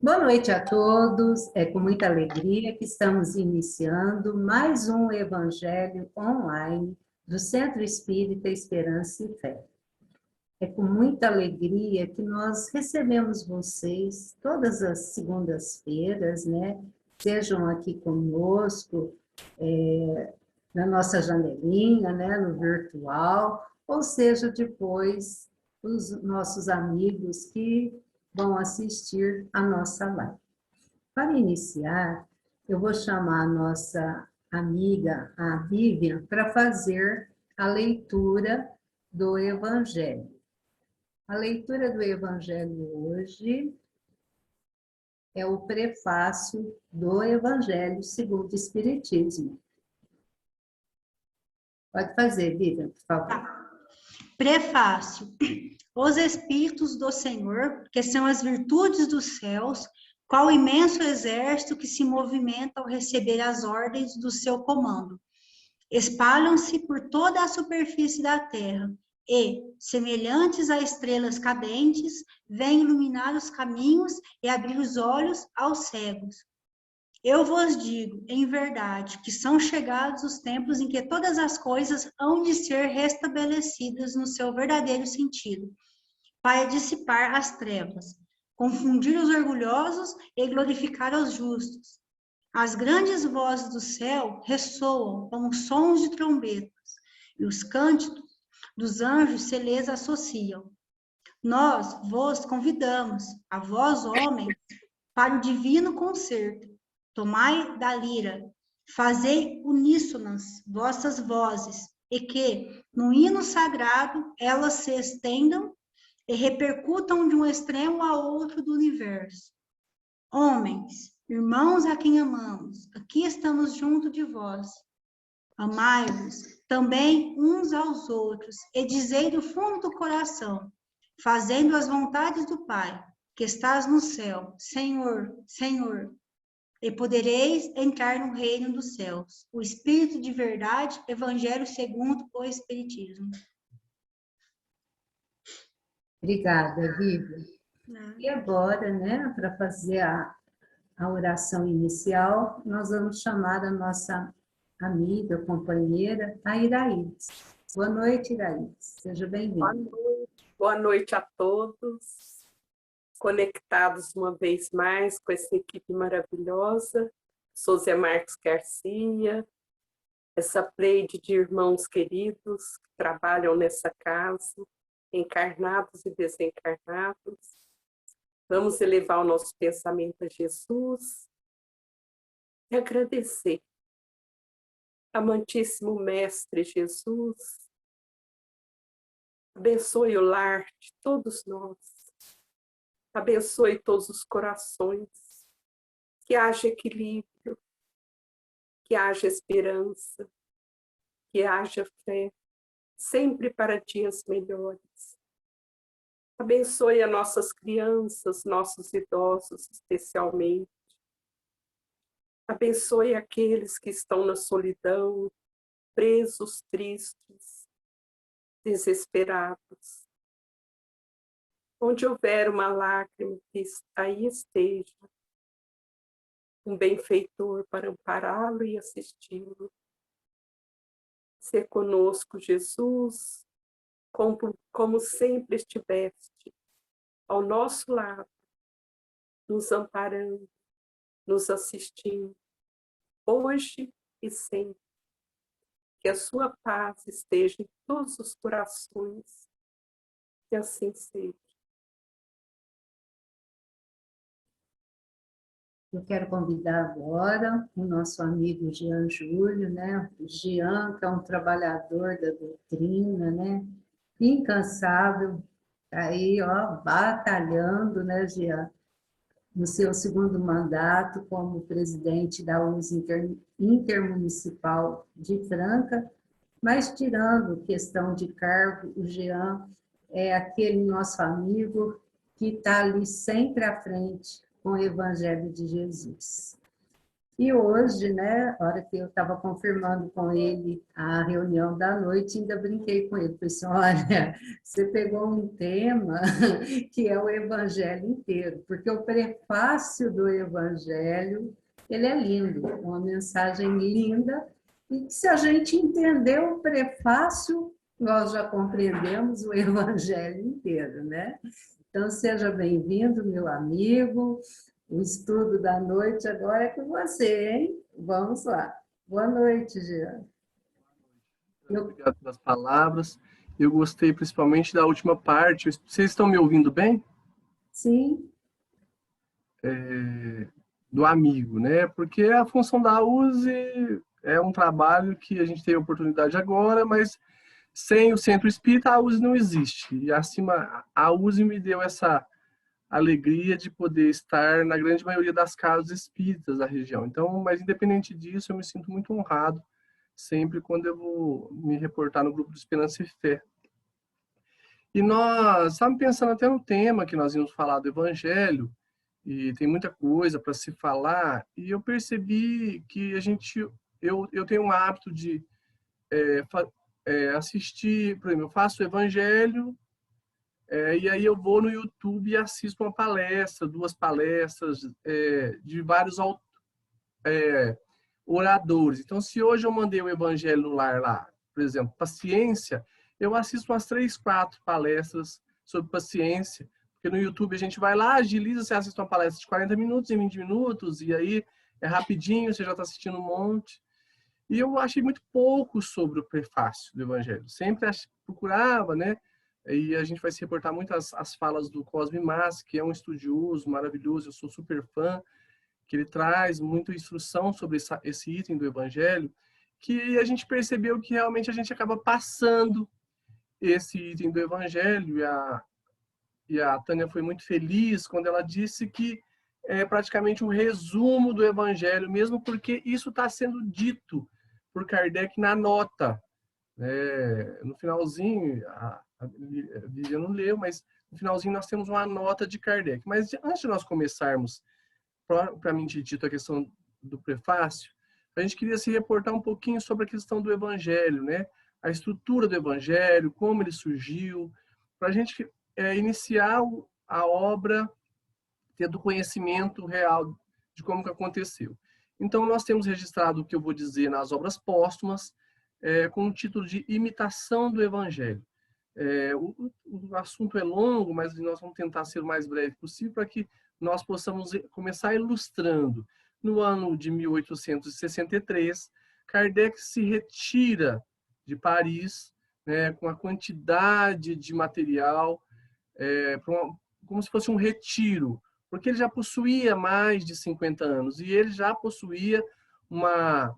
Boa noite a todos. É com muita alegria que estamos iniciando mais um Evangelho online do Centro Espírita Esperança e Fé. É com muita alegria que nós recebemos vocês todas as segundas-feiras, né? Sejam aqui conosco, na nossa janelinha, né? No virtual, ou seja, depois os nossos amigos que vão assistir a nossa live. Para iniciar, eu vou chamar a nossa amiga, a Vivian, para fazer a leitura do Evangelho. A leitura do Evangelho hoje é o prefácio do Evangelho segundo o Espiritismo. Pode fazer, Vivian, por favor. Prefácio. Os Espíritos do Senhor, que são as virtudes dos céus, qual imenso exército que se movimenta ao receber as ordens do seu comando. Espalham-se por toda a superfície da terra e, semelhantes a estrelas cadentes, vêm iluminar os caminhos e abrir os olhos aos cegos. Eu vos digo, em verdade, que são chegados os tempos em que todas as coisas hão de ser restabelecidas no seu verdadeiro sentido, para dissipar as trevas, confundir os orgulhosos e glorificar os justos. As grandes vozes do céu ressoam como sons de trombetas, e os cânticos dos anjos se lhes associam. Nós vos convidamos, a vós, homens, para o divino concerto. Tomai da lira, fazei uníssonas vossas vozes, e que, no hino sagrado, elas se estendam e repercutam de um extremo a outro do universo. Homens, irmãos a quem amamos, aqui estamos junto de vós. Amai-vos também uns aos outros, e dizei do fundo do coração, fazendo as vontades do Pai, que estás no céu, Senhor, Senhor, e podereis entrar no reino dos céus. O Espírito de verdade, Evangelho segundo o Espiritismo. Obrigada, Vivian. E agora, né, para fazer a oração inicial, nós vamos chamar a nossa amiga, companheira, a Iraídes. Boa noite, Iraídes. Seja bem-vinda. Boa noite a todos. Conectados uma vez mais com essa equipe maravilhosa. Sou Zé Marcos Garcia, essa pleide de irmãos queridos que trabalham nessa casa, encarnados e desencarnados. Vamos elevar o nosso pensamento a Jesus e agradecer. Amantíssimo Mestre Jesus, abençoe o lar de todos nós, abençoe todos os corações, que haja equilíbrio, que haja esperança, que haja fé, sempre para dias melhores. Abençoe as nossas crianças, nossos idosos especialmente. Abençoe aqueles que estão na solidão, presos, tristes, desesperados. Onde houver uma lágrima, que aí esteja um benfeitor para ampará-lo e assisti-lo. Ser conosco, Jesus, como sempre estiveste, ao nosso lado, nos amparando, nos assistindo, hoje e sempre. Que a sua paz esteja em todos os corações, que assim seja. Eu quero convidar agora o nosso amigo Jean Júlio, né? O Jean, que é um trabalhador da doutrina, né? Incansável, tá aí, ó, batalhando, né, Jean? No seu segundo mandato como presidente da US Intermunicipal de Franca, mas tirando questão de cargo, o Jean é aquele nosso amigo que está ali sempre à frente com o Evangelho de Jesus. E hoje, né, a hora que eu estava confirmando com ele a reunião da noite, ainda brinquei com ele, falei assim, olha, você pegou um tema que é o Evangelho inteiro, porque o prefácio do Evangelho, ele é lindo, uma mensagem linda, e que se a gente entender o prefácio, nós já compreendemos o Evangelho inteiro, né? Então, seja bem-vindo, meu amigo. O estudo da noite agora é com você, hein? Vamos lá. Boa noite, Jean. Obrigado pelas palavras. Eu gostei principalmente da última parte. Vocês estão me ouvindo bem? Sim. Do amigo, né? Porque a função da USE é um trabalho que a gente tem a oportunidade agora, mas sem o Centro Espírita a USE não existe. E acima, a USE me deu essa alegria de poder estar na grande maioria das casas espíritas da região. Então, mas independente disso, eu me sinto muito honrado sempre quando eu vou me reportar no grupo de Esperança e Fé. E nós estávamos pensando até no tema que nós íamos falar do Evangelho, e tem muita coisa para se falar, e eu percebi que eu tenho um hábito de assistir, por exemplo, eu faço o Evangelho, e aí eu vou no YouTube e assisto uma palestra, 2 palestras de vários oradores. Então, se hoje eu mandei o Evangelho no Lar lá, por exemplo, paciência, eu assisto umas 3, 4 palestras sobre paciência, porque no YouTube a gente vai lá, agiliza, você assiste uma palestra de 40 minutos, em 20 minutos, e aí é rapidinho, você já está assistindo um monte. E eu achei muito pouco sobre o prefácio do Evangelho. Sempre procurava, né? E a gente vai se reportar muito as falas do Cosme Mas, que é um estudioso maravilhoso, eu sou super fã, que ele traz muita instrução sobre esse item do Evangelho, que a gente percebeu que realmente a gente acaba passando esse item do Evangelho, e a Tânia foi muito feliz quando ela disse que é praticamente um resumo do Evangelho, mesmo porque isso está sendo dito por Kardec na nota. No finalzinho, a Vivian não leu, mas no finalzinho nós temos uma nota de Kardec. Mas antes de nós começarmos propriamente dito a questão do prefácio, a gente queria se reportar um pouquinho sobre a questão do Evangelho, né? A estrutura do Evangelho, como ele surgiu, para a gente iniciar a obra tendo conhecimento real de como que aconteceu. Então, nós temos registrado o que eu vou dizer nas obras póstumas, com o título de Imitação do Evangelho. O assunto é longo, mas nós vamos tentar ser o mais breve possível para que nós possamos começar ilustrando. No ano de 1863, Kardec se retira de Paris, né, com a quantidade de material, como se fosse um retiro, porque ele já possuía mais de 50 anos e ele já possuía uma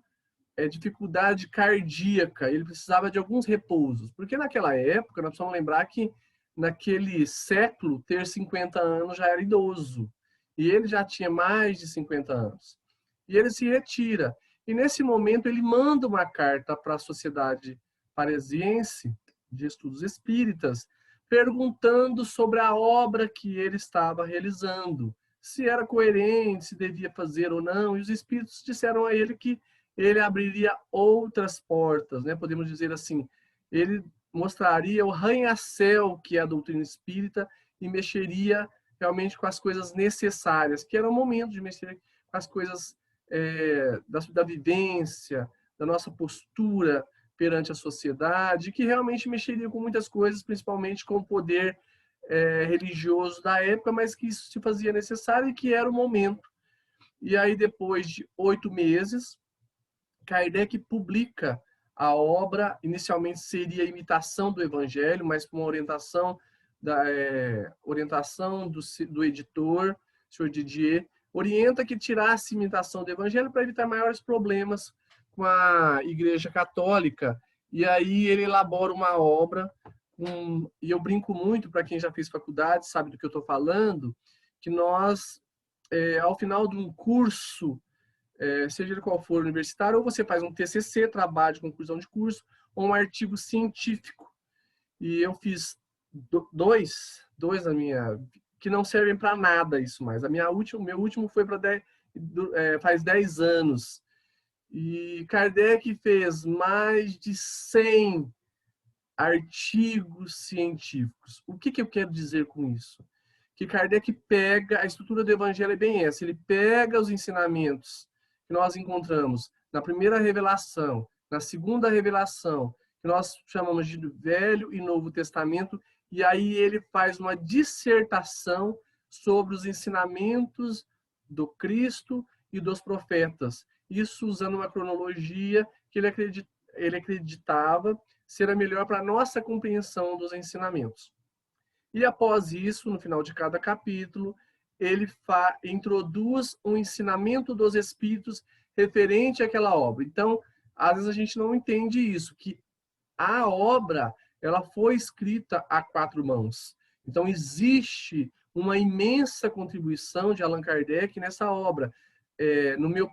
dificuldade cardíaca, ele precisava de alguns repousos, porque naquela época, nós precisamos lembrar que naquele século, ter 50 anos já era idoso, e ele já tinha mais de 50 anos. E ele se retira, e nesse momento ele manda uma carta para a Sociedade Parisiense de Estudos Espíritas, perguntando sobre a obra que ele estava realizando, se era coerente, se devia fazer ou não, e os espíritos disseram a ele que ele abriria outras portas, né? Podemos dizer assim, ele mostraria o arranha-céu que é a doutrina espírita e mexeria realmente com as coisas necessárias, que era o momento de mexer com as coisas da vivência, da nossa postura perante a sociedade, que realmente mexeria com muitas coisas, principalmente com o poder religioso da época, mas que isso se fazia necessário e que era o momento. E aí, depois de 8 meses, Kardec publica a obra, inicialmente seria a imitação do Evangelho, mas com uma orientação do editor, o senhor Didier, orienta que tirasse a imitação do Evangelho para evitar maiores problemas com a Igreja Católica. E aí ele elabora uma obra, e eu brinco muito, para quem já fez faculdade, sabe do que eu estou falando, que nós, ao final de um curso, seja ele qual for universitário, ou você faz um TCC, trabalho de conclusão de curso, ou um artigo científico. E eu fiz dois na minha que não servem para nada isso mais. Meu último foi faz 10 anos. E Kardec fez mais de 100 artigos científicos. O que eu quero dizer com isso? Que Kardec pega, a estrutura do Evangelho é bem essa, ele pega os ensinamentos que nós encontramos na primeira revelação, na segunda revelação, que nós chamamos de Velho e Novo Testamento, e aí ele faz uma dissertação sobre os ensinamentos do Cristo e dos profetas. Isso usando uma cronologia que ele acreditava ser a melhor para a nossa compreensão dos ensinamentos. E após isso, no final de cada capítulo, ele introduz um ensinamento dos Espíritos referente àquela obra. Então, às vezes a gente não entende isso, que a obra ela foi escrita a 4 mãos. Então, existe uma imensa contribuição de Allan Kardec nessa obra. Minha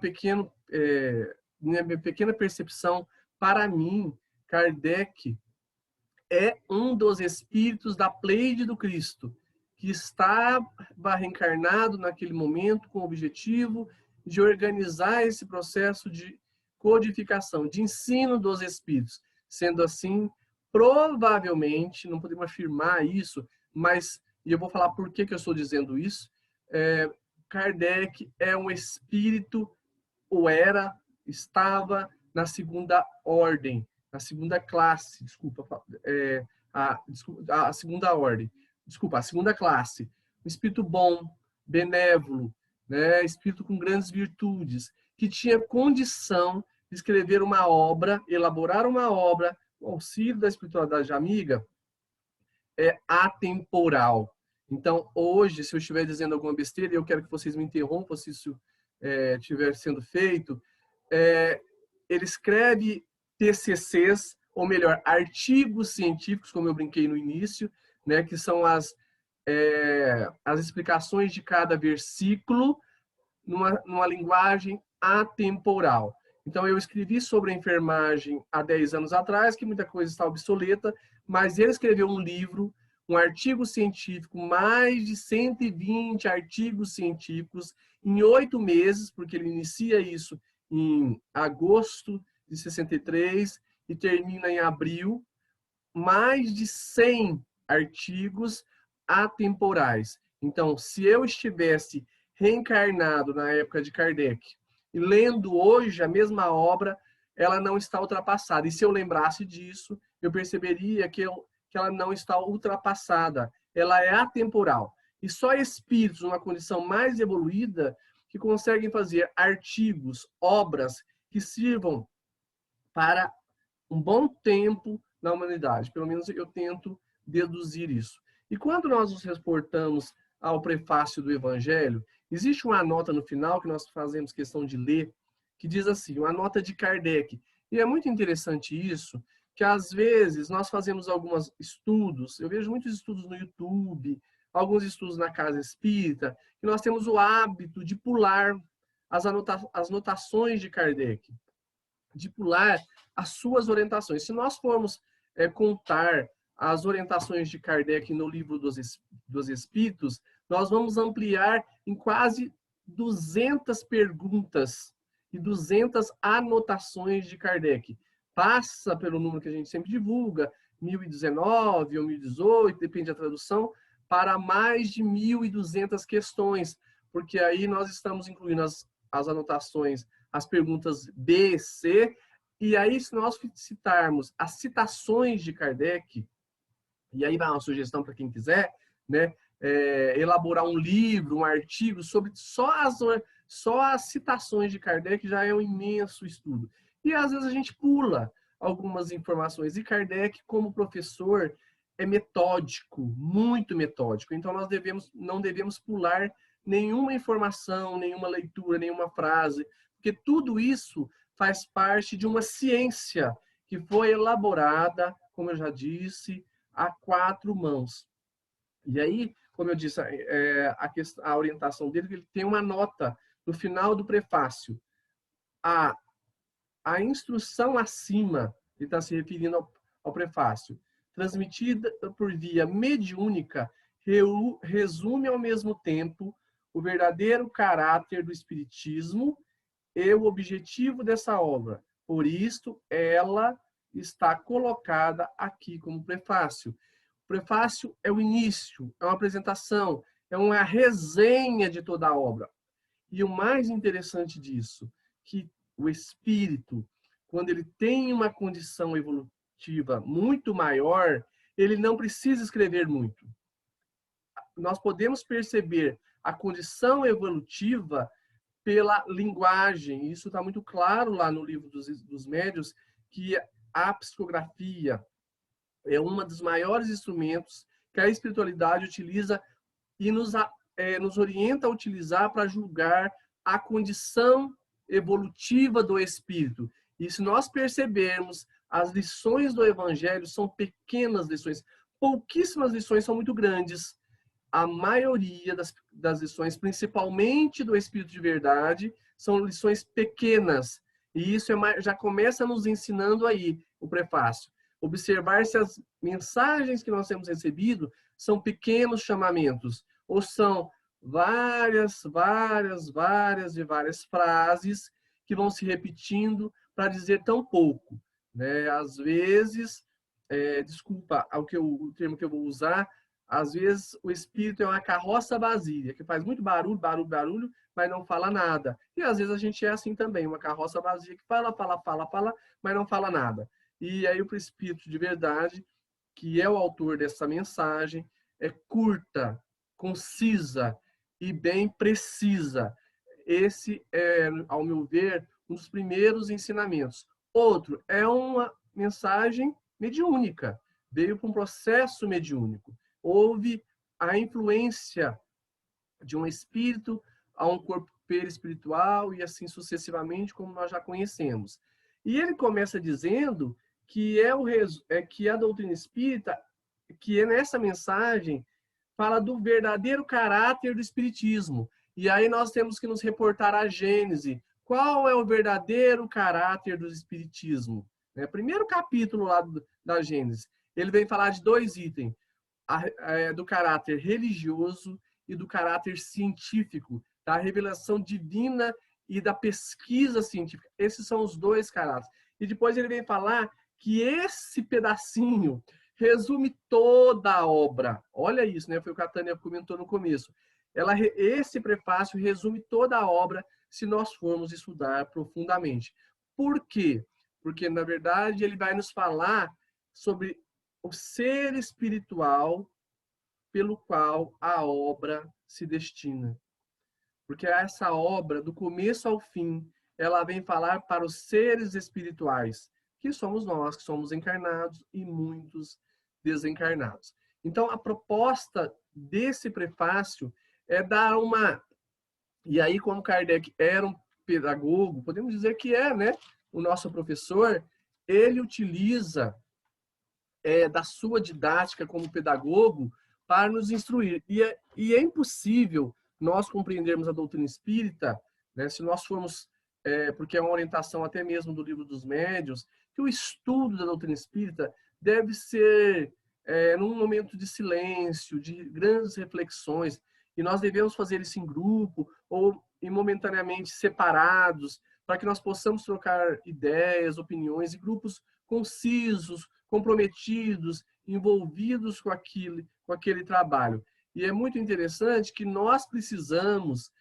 pequena percepção, para mim, Kardec é um dos espíritos da Pleiade do Cristo, que estava reencarnado naquele momento com o objetivo de organizar esse processo de codificação, de ensino dos espíritos. Sendo assim, provavelmente, não podemos afirmar isso, mas, e eu vou falar por que eu estou dizendo isso, Kardec é um espírito, estava na segunda ordem, na segunda classe, a segunda ordem, a segunda classe. Um espírito bom, benévolo, né? Espírito com grandes virtudes, que tinha condição de escrever uma obra, elaborar uma obra, o auxílio da espiritualidade amiga, atemporal. Então, hoje, se eu estiver dizendo alguma besteira, eu quero que vocês me interrompam se isso estiver sendo feito, ele escreve TCCs, ou melhor, artigos científicos, como eu brinquei no início, né, que são as explicações de cada versículo numa linguagem atemporal. Então, eu escrevi sobre a enfermagem há 10 anos atrás, que muita coisa está obsoleta, mas ele escreveu um livro, um artigo científico, mais de 120 artigos científicos em 8 meses, porque ele inicia isso em agosto de 63 e termina em abril, mais de 100 artigos atemporais. Então, se eu estivesse reencarnado na época de Kardec e lendo hoje a mesma obra, ela não está ultrapassada. E se eu lembrasse disso, eu perceberia que ela não está ultrapassada. Ela é atemporal. E só espíritos numa condição mais evoluída que conseguem fazer artigos, obras que sirvam para um bom tempo na humanidade. Pelo menos eu tento deduzir isso. E quando nós nos reportamos ao prefácio do Evangelho, existe uma nota no final que nós fazemos questão de ler, que diz assim, uma nota de Kardec. E é muito interessante isso, que às vezes nós fazemos alguns estudos, eu vejo muitos estudos no YouTube, alguns estudos na Casa Espírita, que nós temos o hábito de pular as notações de Kardec, de pular as suas orientações. Se nós formos contar as orientações de Kardec no Livro dos Espíritos, nós vamos ampliar em quase 200 perguntas e 200 anotações de Kardec. Passa pelo número que a gente sempre divulga, 1019 ou 1018, depende da tradução, para mais de 1.200 questões, porque aí nós estamos incluindo as anotações, as perguntas B, C, e aí se nós citarmos as citações de Kardec, e aí vai uma sugestão para quem quiser, né, elaborar um livro, um artigo sobre só as citações de Kardec, já é um imenso estudo. E às vezes a gente pula algumas informações, e Kardec, como professor, é metódico, muito metódico. Então nós não devemos pular nenhuma informação, nenhuma leitura, nenhuma frase, porque tudo isso faz parte de uma ciência que foi elaborada, como eu já disse, a 4 mãos. E aí, como eu disse, a orientação dele, ele tem uma nota no final do prefácio. A instrução acima, ele está se referindo ao prefácio, transmitida por via mediúnica, resume ao mesmo tempo o verdadeiro caráter do Espiritismo e o objetivo dessa obra. Por isto, ela está colocada aqui como prefácio. O prefácio é o início, é uma apresentação, é uma resenha de toda a obra. E o mais interessante disso, que o espírito, quando ele tem uma condição evolutiva muito maior, ele não precisa escrever muito. Nós podemos perceber a condição evolutiva pela linguagem. Isso está muito claro lá no livro dos médiuns, que a psicografia é um dos maiores instrumentos que a espiritualidade utiliza e nos orienta a utilizar para julgar a condição evolutiva do espírito. E se nós percebermos, as lições do Evangelho são pequenas lições, pouquíssimas lições são muito grandes. A maioria das lições, principalmente do Espírito de Verdade, são lições pequenas. E isso já começa nos ensinando aí, o prefácio. Observar se as mensagens que nós temos recebido são pequenos chamamentos, ou são várias frases que vão se repetindo para dizer tão pouco, né? Às vezes, desculpa o termo que eu vou usar, às vezes o espírito é uma carroça vazia, que faz muito barulho, mas não fala nada. E às vezes a gente é assim também, uma carroça vazia que fala, mas não fala nada. E aí o Espírito de Verdade, que é o autor dessa mensagem, é curta, concisa e bem precisa. Esse é, ao meu ver, um dos primeiros ensinamentos. Outro, é uma mensagem mediúnica, veio para um processo mediúnico. Houve a influência de um espírito a um corpo perispiritual e assim sucessivamente, como nós já conhecemos. E ele começa dizendo que que a doutrina espírita, que é nessa mensagem, fala do verdadeiro caráter do espiritismo. E aí nós temos que nos reportar à Gênese. Qual é o verdadeiro caráter do espiritismo? Primeiro capítulo lá da Gênese. Ele vem falar de 2 itens. Do caráter religioso e do caráter científico, da revelação divina e da pesquisa científica. Esses são os 2 caráteres. E depois ele vem falar que esse pedacinho resume toda a obra. Olha isso, né? Foi o que a Tânia comentou no começo. Esse prefácio resume toda a obra se nós formos estudar profundamente. Por quê? Porque, na verdade, ele vai nos falar sobre o ser espiritual pelo qual a obra se destina. Porque essa obra, do começo ao fim, ela vem falar para os seres espirituais, que somos nós, que somos encarnados e muitos desencarnados. Então, a proposta desse prefácio é dar uma... E aí, como Kardec era um pedagogo, podemos dizer que né? O nosso professor, ele utiliza da sua didática como pedagogo para nos instruir. E é impossível nós compreendermos a doutrina espírita, né, se nós formos, porque é uma orientação até mesmo do Livro dos Médiuns, que o estudo da doutrina espírita deve ser num momento de silêncio, de grandes reflexões, e nós devemos fazer isso em grupo ou momentaneamente separados, para que nós possamos trocar ideias, opiniões, e grupos concisos, comprometidos, envolvidos com aquele trabalho. E é muito interessante que nós precisamos,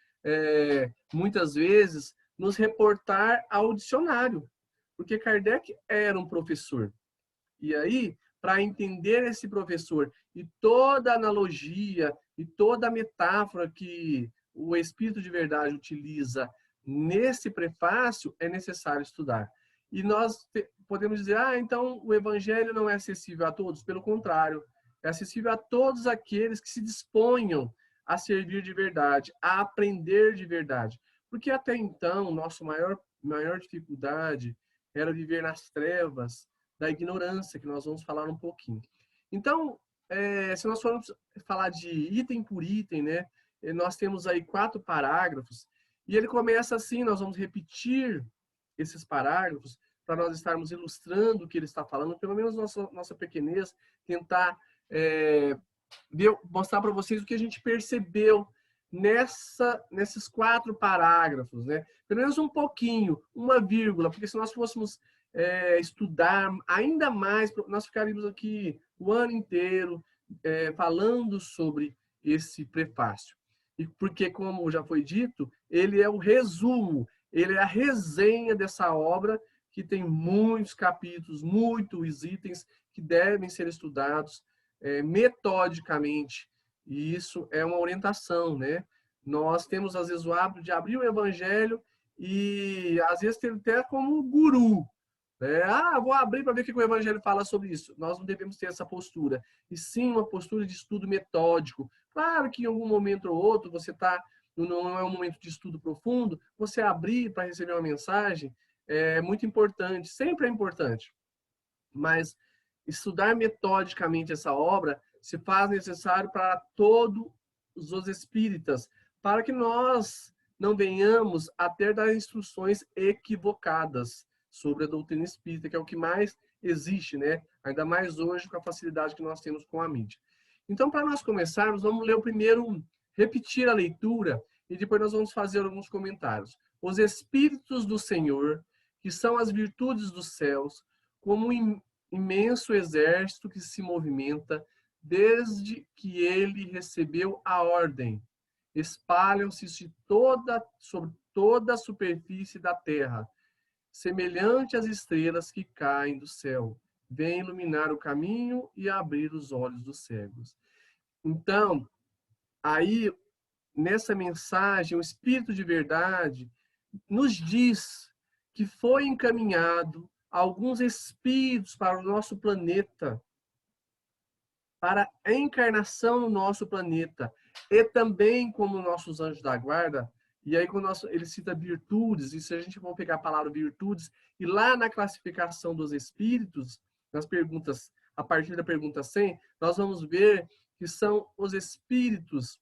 muitas vezes, nos reportar ao dicionário, porque Kardec era um professor. E aí, para entender esse professor e toda a analogia e toda a metáfora que o Espírito de Verdade utiliza nesse prefácio, é necessário estudar. E nós podemos dizer, então o Evangelho não é acessível a todos? Pelo contrário, é acessível a todos aqueles que se disponham a servir de verdade, a aprender de verdade. Porque até então, nossa maior dificuldade era viver nas trevas da ignorância, que nós vamos falar um pouquinho. Então, se nós formos falar de item por item, né, nós temos aí 4 parágrafos, e ele começa assim, nós vamos repetir esses parágrafos para nós estarmos ilustrando o que ele está falando, pelo menos nossa pequenez, tentar mostrar para vocês o que a gente percebeu nesses 4 parágrafos, né? Pelo menos um pouquinho, uma vírgula, porque se nós fôssemos estudar ainda mais, nós ficaríamos aqui o ano inteiro falando sobre esse prefácio. E porque, como já foi dito, ele é o resumo, ele é a resenha dessa obra, que tem muitos capítulos, muitos itens que devem ser estudados metodicamente. E isso é uma orientação, né? Nós temos, às vezes, o hábito de abrir o Evangelho e, às vezes, ter até como guru. Vou abrir para ver o que o Evangelho fala sobre isso. Nós não devemos ter essa postura. E sim uma postura de estudo metódico. Claro que em algum momento ou outro você não é um momento de estudo profundo, você abrir para receber uma mensagem é muito importante, sempre é importante. Mas estudar metodicamente essa obra se faz necessário para todos os espíritas, para que nós não venhamos a ter dar instruções equivocadas sobre a doutrina espírita, que é o que mais existe, né? Ainda mais hoje com a facilidade que nós temos com a mídia. Então, para nós começarmos, vamos ler o primeiro, repetir a leitura, e depois nós vamos fazer alguns comentários. Os Espíritos do Senhor, que são as virtudes dos céus, como um imenso exército que se movimenta desde que ele recebeu a ordem, espalham-se sobre toda a superfície da terra, semelhante às estrelas que caem do céu, vem iluminar o caminho e abrir os olhos dos cegos. Então, aí, nessa mensagem, o Espírito de Verdade nos diz que foi encaminhado alguns espíritos para o nosso planeta, para a encarnação no nosso planeta, e também como nossos anjos da guarda. E aí, quando ele cita virtudes, e se a gente for pegar a palavra virtudes, e lá na classificação dos espíritos, nas perguntas, a partir da pergunta 100, nós vamos ver que são os espíritos,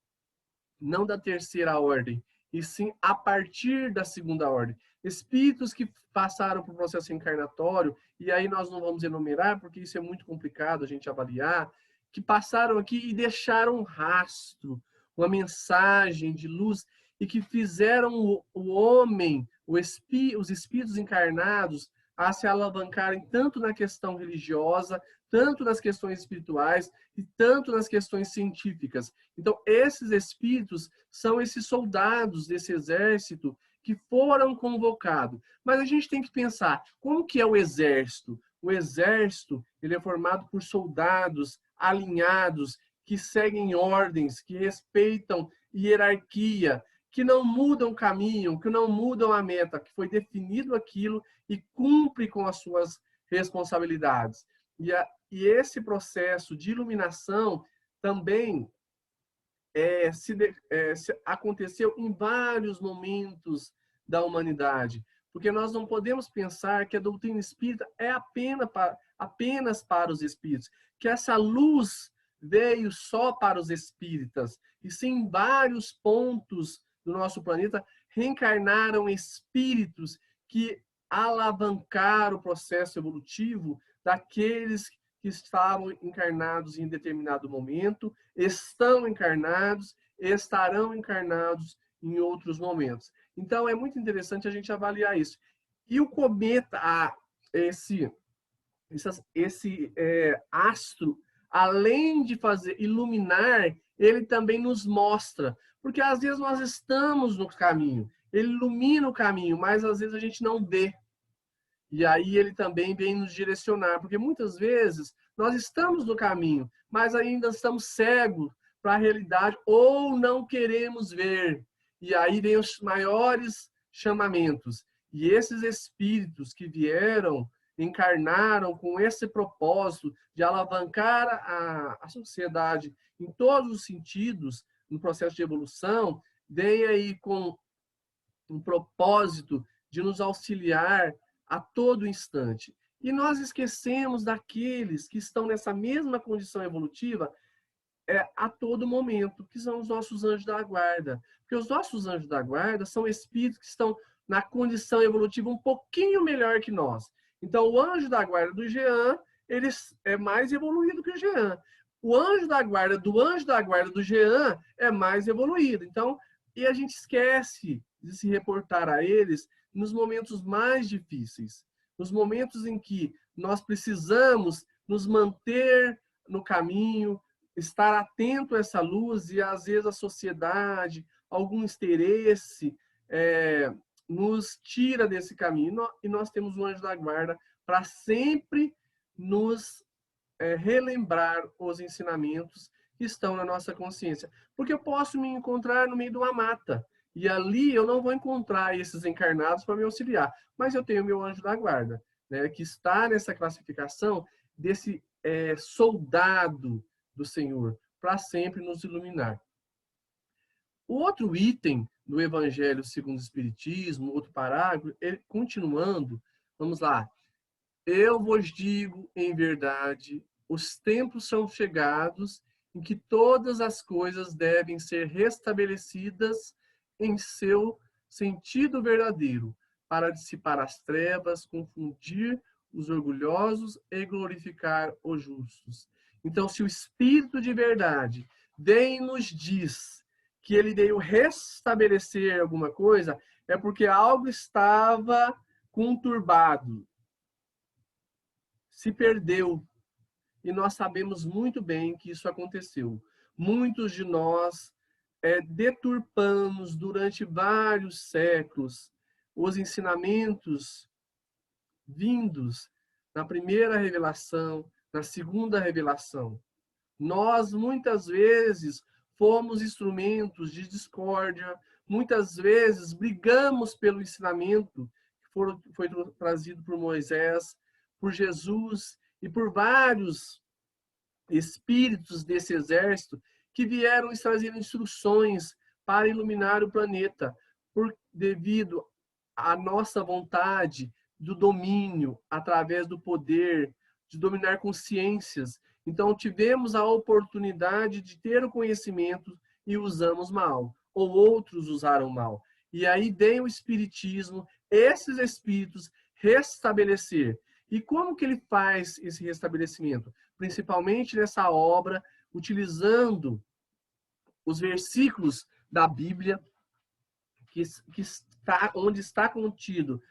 não da terceira ordem, e sim a partir da segunda ordem. Espíritos que passaram por processo encarnatório, e aí nós não vamos enumerar, porque isso é muito complicado a gente avaliar, que passaram aqui e deixaram um rastro, uma mensagem de luz, e que fizeram o homem, os espíritos encarnados, a se alavancarem tanto na questão religiosa, tanto nas questões espirituais e tanto nas questões científicas. Então, esses espíritos são esses soldados desse exército que foram convocados. Mas a gente tem que pensar, como que é o exército? O exército, ele é formado por soldados alinhados, que seguem ordens, que respeitam hierarquia, que não mudam o caminho, que não mudam a meta, que foi definido aquilo e cumpre com as suas responsabilidades. E esse processo de iluminação também aconteceu em vários momentos da humanidade, porque nós não podemos pensar que a doutrina espírita é apenas para os espíritos, que essa luz veio só para os espíritas, e sim em vários pontos do nosso planeta reencarnaram espíritos que alavancaram o processo evolutivo daqueles que estavam encarnados em determinado momento, estão encarnados e estarão encarnados em outros momentos. Então, é muito interessante a gente avaliar isso. E o cometa, esse astro, além de fazer iluminar, ele também nos mostra. Porque às vezes nós estamos no caminho, ele ilumina o caminho, mas às vezes a gente não vê. E aí ele também vem nos direcionar, porque muitas vezes nós estamos no caminho, mas ainda estamos cegos para a realidade ou não queremos ver. E aí vem os maiores chamamentos. E esses espíritos que vieram, encarnaram com esse propósito de alavancar a sociedade em todos os sentidos, no processo de evolução, vem aí com um propósito de nos auxiliar a todo instante. E nós esquecemos daqueles que estão nessa mesma condição evolutiva a todo momento, que são os nossos anjos da guarda. Porque os nossos anjos da guarda são espíritos que estão na condição evolutiva um pouquinho melhor que nós. Então, o anjo da guarda do Jean, ele é mais evoluído que o Jean. O anjo da guarda do Jean é mais evoluído. Então, e a gente esquece de se reportar a eles nos momentos mais difíceis, nos momentos em que nós precisamos nos manter no caminho, estar atento a essa luz, e às vezes a sociedade, algum interesse nos tira desse caminho, e nós temos o anjo da guarda para sempre nos relembrar os ensinamentos que estão na nossa consciência. Porque eu posso me encontrar no meio de uma mata, e ali eu não vou encontrar esses encarnados para me auxiliar, mas eu tenho meu anjo da guarda, né, que está nessa classificação desse soldado do Senhor, para sempre nos iluminar. O outro item do Evangelho segundo o Espiritismo, outro parágrafo, continuando, vamos lá. Eu vos digo em verdade, os tempos são chegados em que todas as coisas devem ser restabelecidas em seu sentido verdadeiro, para dissipar as trevas, confundir os orgulhosos e glorificar os justos. Então, se o Espírito de verdade vem e nos diz que ele veio restabelecer alguma coisa, é porque algo estava conturbado, se perdeu. E nós sabemos muito bem que isso aconteceu. Muitos de nós deturpamos durante vários séculos os ensinamentos vindos na primeira revelação, na segunda revelação. Nós, muitas vezes, fomos instrumentos de discórdia, muitas vezes brigamos pelo ensinamento que foi trazido por Moisés, por Jesus e por vários espíritos desse exército que vieram trazer instruções para iluminar o planeta, devido à nossa vontade do domínio através do poder, de dominar consciências. Então, tivemos a oportunidade de ter o conhecimento e usamos mal, ou outros usaram mal. E aí vem o Espiritismo, esses espíritos, restabelecer. E como que ele faz esse restabelecimento? Principalmente nessa obra, utilizando os versículos da Bíblia, onde está contido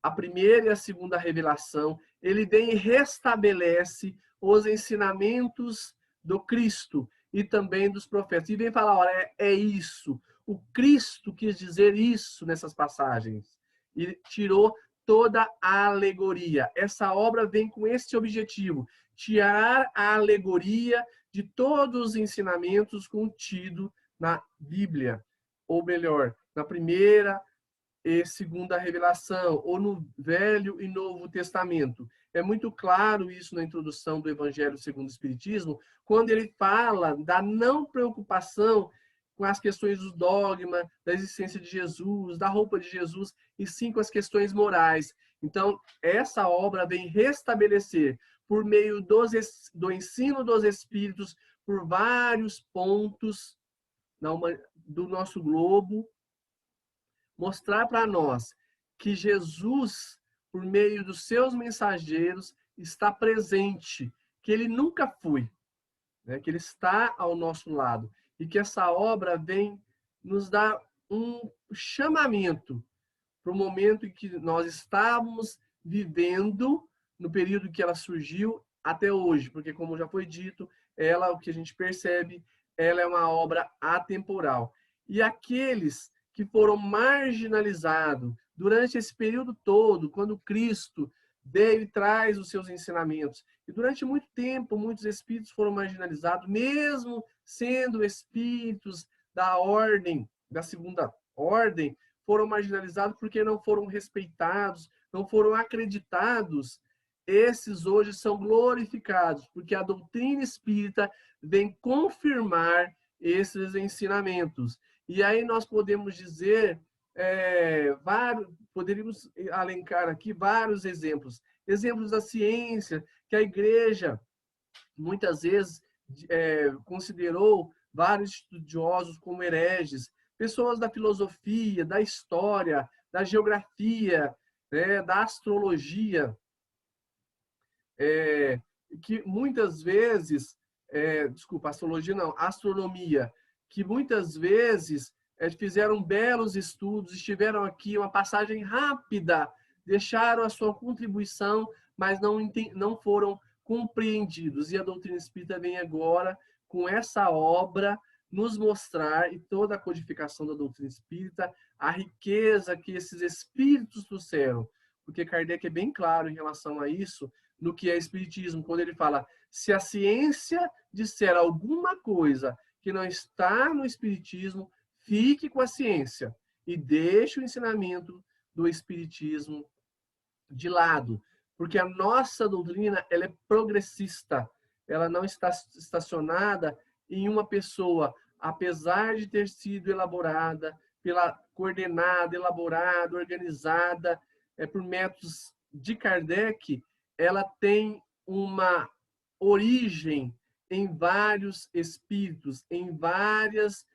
a primeira e a segunda revelação. Ele vem e restabelece os ensinamentos do Cristo e também dos profetas. E vem falar, olha, é isso. O Cristo quis dizer isso nessas passagens. E tirou toda a alegoria. Essa obra vem com esse objetivo, tirar a alegoria de todos os ensinamentos contidos na Bíblia, ou melhor, na primeira e segunda revelação, ou no Velho e Novo Testamento. É muito claro isso na introdução do Evangelho segundo o Espiritismo, quando ele fala da não preocupação com as questões do dogma, da existência de Jesus, da roupa de Jesus, e sim com as questões morais. Então, essa obra vem restabelecer, por meio do ensino dos Espíritos, por vários pontos do nosso globo, mostrar para nós que Jesus, por meio dos seus mensageiros, está presente, que ele nunca foi, né? Que ele está ao nosso lado. E que essa obra vem nos dar um chamamento para o momento em que nós estávamos vivendo, no período que ela surgiu até hoje. Porque, como já foi dito, ela, o que a gente percebe, ela é uma obra atemporal. E aqueles que foram marginalizados durante esse período todo, quando Cristo veio e traz os seus ensinamentos. E durante muito tempo, muitos espíritos foram marginalizados, mesmo sendo espíritos da ordem, da segunda ordem, foram marginalizados porque não foram respeitados, não foram acreditados. Esses hoje são glorificados, porque a doutrina espírita vem confirmar esses ensinamentos. E aí nós podemos dizer, poderíamos elencar aqui vários exemplos. Exemplos da ciência, que a igreja muitas vezes considerou vários estudiosos como hereges, pessoas da filosofia, da história, da geografia, né, da astrologia, que muitas vezes desculpa, astrologia não, astronomia, que muitas vezes fizeram belos estudos, estiveram aqui, uma passagem rápida, deixaram a sua contribuição, mas não foram compreendidos. E a doutrina espírita vem agora, com essa obra, nos mostrar, e toda a codificação da doutrina espírita, a riqueza que esses espíritos trouxeram. Porque Kardec é bem claro em relação a isso, no que é espiritismo, quando ele fala, se a ciência disser alguma coisa que não está no espiritismo, fique com a ciência e deixe o ensinamento do espiritismo de lado, porque a nossa doutrina ela é progressista, ela não está estacionada em uma pessoa, apesar de ter sido elaborada, coordenada, elaborada, organizada por métodos de Kardec, ela tem uma origem em vários espíritos, em vários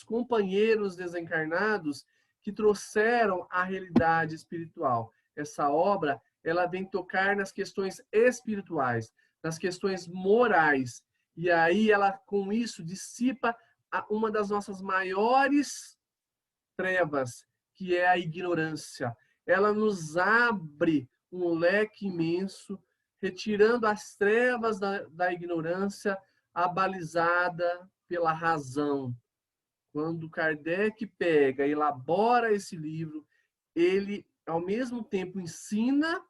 companheiros desencarnados que trouxeram a realidade espiritual. Essa obra, ela vem tocar nas questões espirituais, nas questões morais. E aí ela, com isso, dissipa uma das nossas maiores trevas, que é a ignorância. Ela nos abre um leque imenso, retirando as trevas da ignorância, abalizada pela razão. Quando Kardec pega e elabora esse livro, ele, ao mesmo tempo, ensina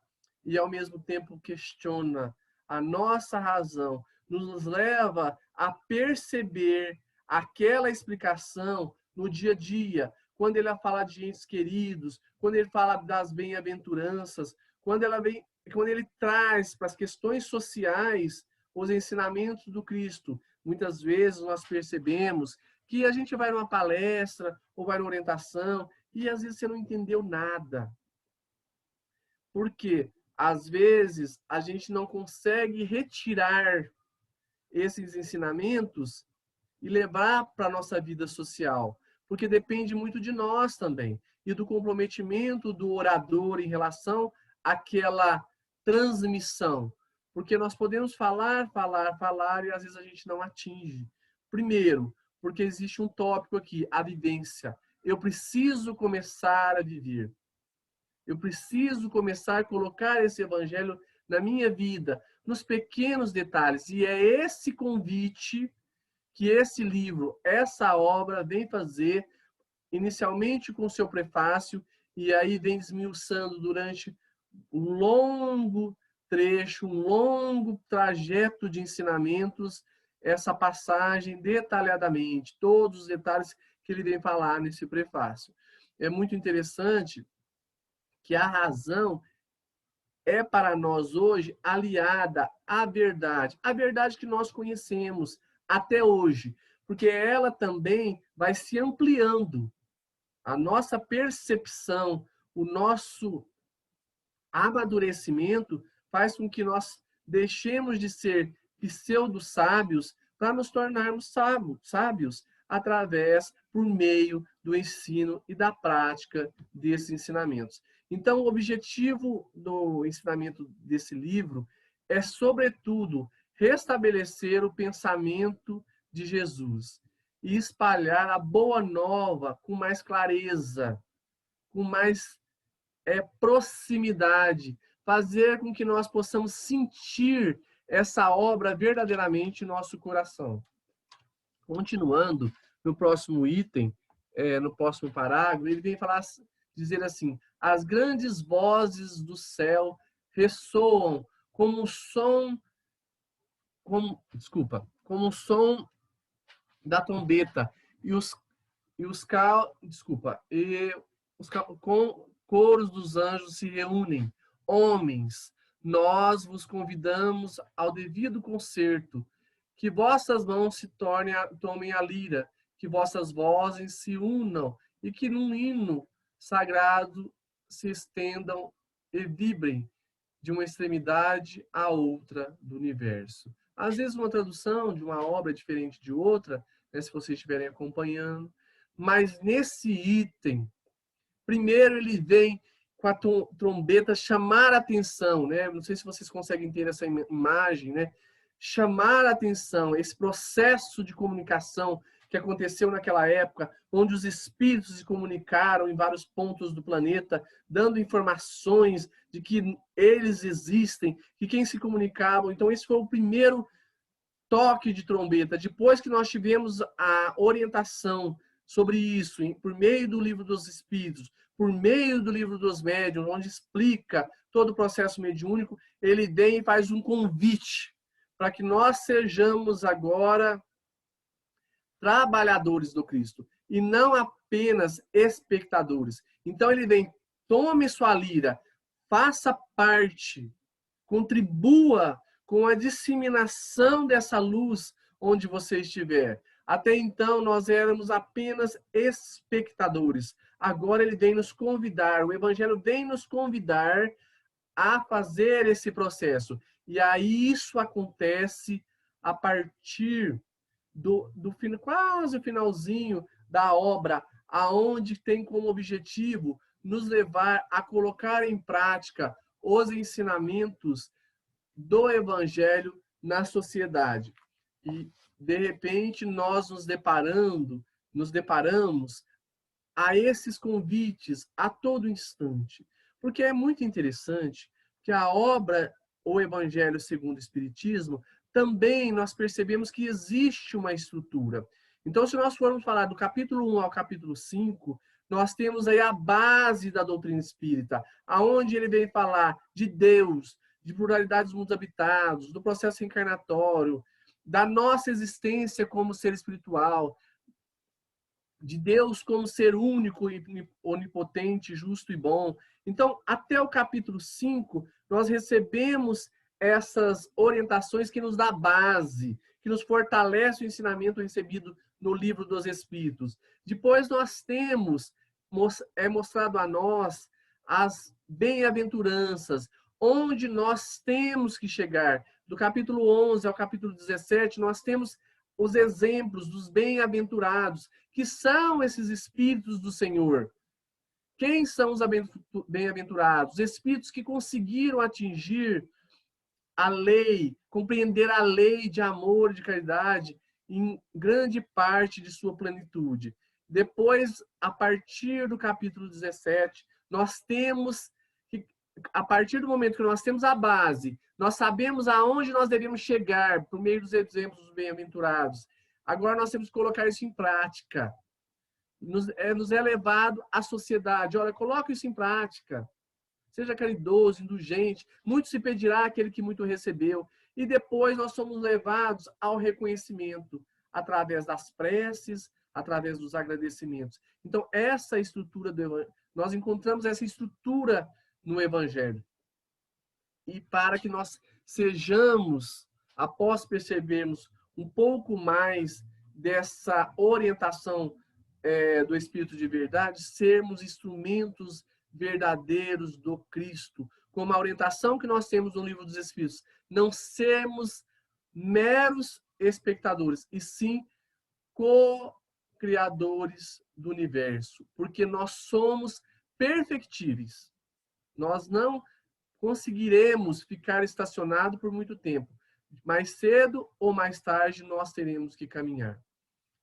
e, ao mesmo tempo, questiona a nossa razão, nos leva a perceber aquela explicação no dia a dia, quando ele fala de entes queridos, quando ele fala das bem-aventuranças, quando ele traz para as questões sociais os ensinamentos do Cristo. Muitas vezes nós percebemos que a gente vai numa palestra ou vai numa orientação e às vezes você não entendeu nada. Por quê? Às vezes a gente não consegue retirar esses ensinamentos e levar para a nossa vida social, porque depende muito de nós também e do comprometimento do orador em relação àquela transmissão, porque nós podemos falar e às vezes a gente não atinge. Primeiro, porque existe um tópico aqui, a vivência. Eu preciso começar a viver. Eu preciso começar a colocar esse evangelho na minha vida, nos pequenos detalhes. E é esse convite que esse livro, essa obra vem fazer, inicialmente com o seu prefácio, e aí vem esmiuçando durante um longo trecho, um longo trajeto de ensinamentos, essa passagem detalhadamente, todos os detalhes que ele vem falar nesse prefácio. É muito interessante que a razão é para nós hoje aliada à verdade, a verdade que nós conhecemos até hoje, porque ela também vai se ampliando. A nossa percepção, o nosso amadurecimento faz com que nós deixemos de ser pseudo-sábios para nos tornarmos sábios por meio do ensino e da prática desses ensinamentos. Então, o objetivo do ensinamento desse livro é, sobretudo, restabelecer o pensamento de Jesus e espalhar a boa nova com mais clareza, com mais proximidade, fazer com que nós possamos sentir essa obra verdadeiramente em nosso coração. Continuando, no próximo item, no próximo parágrafo, ele vem dizer assim: as grandes vozes do céu ressoam como o som, como o som da trombeta e os coros dos anjos se reúnem. Homens, nós vos convidamos ao devido concerto, que vossas mãos tomem a lira, que vossas vozes se unam e que num hino sagrado se estendam e vibrem de uma extremidade à outra do universo. Às vezes uma tradução de uma obra é diferente de outra, né, se vocês estiverem acompanhando, mas nesse item, primeiro ele vem com a trombeta chamar a atenção, né? Não sei se vocês conseguem ter essa imagem, né? chamar a atenção, esse processo de comunicação que aconteceu naquela época, onde os espíritos se comunicaram em vários pontos do planeta, dando informações de que eles existem, que quem se comunicavam. Então, esse foi o primeiro toque de trombeta. Depois que nós tivemos a orientação sobre isso, por meio do Livro dos Espíritos, por meio do Livro dos Médiuns, onde explica todo o processo mediúnico, ele vem e faz um convite para que nós sejamos agora trabalhadores do Cristo e não apenas espectadores. Então ele vem, tome sua lira, faça parte, contribua com a disseminação dessa luz onde você estiver. Até então nós éramos apenas espectadores. Agora ele vem nos convidar, o Evangelho vem nos convidar a fazer esse processo. E aí isso acontece a partir do quase o finalzinho da obra, aonde tem como objetivo nos levar a colocar em prática os ensinamentos do Evangelho na sociedade. E, de repente, nós nos deparamos a esses convites a todo instante. Porque é muito interessante que a obra O Evangelho segundo o Espiritismo, também nós percebemos que existe uma estrutura. Então, se nós formos falar do capítulo 1 ao capítulo 5, nós temos aí a base da doutrina espírita, aonde ele vem falar de Deus, de pluralidade dos mundos habitados, do processo reencarnatório, da nossa existência como ser espiritual, de Deus como ser único, onipotente, justo e bom. Então, até o capítulo 5, nós recebemos essas orientações que nos dá base, que nos fortalece o ensinamento recebido no Livro dos Espíritos. Depois nós temos, é mostrado a nós as bem-aventuranças, onde nós temos que chegar. Do capítulo 11 ao capítulo 17, nós temos os exemplos dos bem-aventurados, que são esses espíritos do Senhor. Quem são os bem-aventurados? Os espíritos que conseguiram atingir a lei, compreender a lei de amor e de caridade em grande parte de sua plenitude. Depois, a partir do capítulo 17, nós temos que, a partir do momento que nós temos a base, nós sabemos aonde nós devemos chegar por meio dos exemplos dos bem-aventurados. Agora nós temos que colocar isso em prática. Nos é levado à sociedade. Olha, coloque isso em prática. Seja caridoso, indulgente. Muito se pedirá àquele que muito recebeu. E depois nós somos levados ao reconhecimento através das preces, através dos agradecimentos. Então, essa estrutura do Evangelho, nós encontramos essa estrutura no Evangelho. E para que nós sejamos, após percebermos um pouco mais dessa orientação do Espírito de verdade, sermos instrumentos verdadeiros do Cristo, como a orientação que nós temos no Livro dos Espíritos, não sermos meros espectadores, e sim co-criadores do universo, porque nós somos perfectíveis. Nós não conseguiremos ficar estacionado por muito tempo. Mais cedo ou mais tarde nós teremos que caminhar.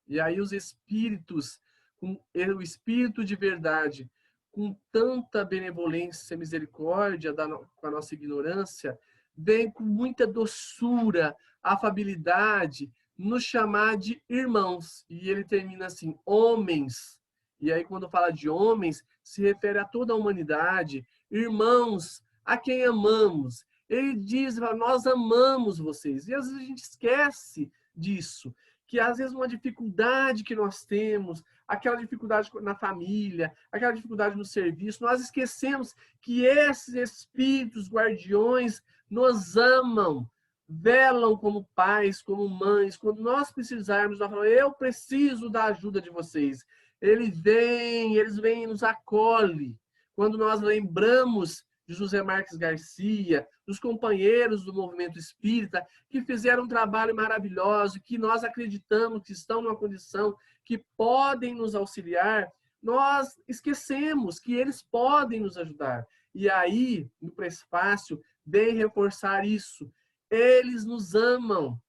E aí os espíritos, o Espírito de verdade, com tanta benevolência e misericórdia com a nossa ignorância, vem com muita doçura, afabilidade, nos chamar de irmãos. E ele termina assim, homens. E aí quando fala de homens, se refere a toda a humanidade, irmãos, a quem amamos. Ele diz, nós amamos vocês. E às vezes a gente esquece disso. Que às vezes uma dificuldade que nós temos, aquela dificuldade na família, aquela dificuldade no serviço, nós esquecemos que esses espíritos guardiões nos amam, velam como pais, como mães. Quando nós precisarmos, nós falamos, eu preciso da ajuda de vocês. Eles vêm e nos acolhem. Quando nós lembramos de José Marques Garcia, dos companheiros do movimento espírita, que fizeram um trabalho maravilhoso, que nós acreditamos que estão numa condição que podem nos auxiliar, nós esquecemos que eles podem nos ajudar. E aí, no prefácio, vem reforçar isso. eles nos amam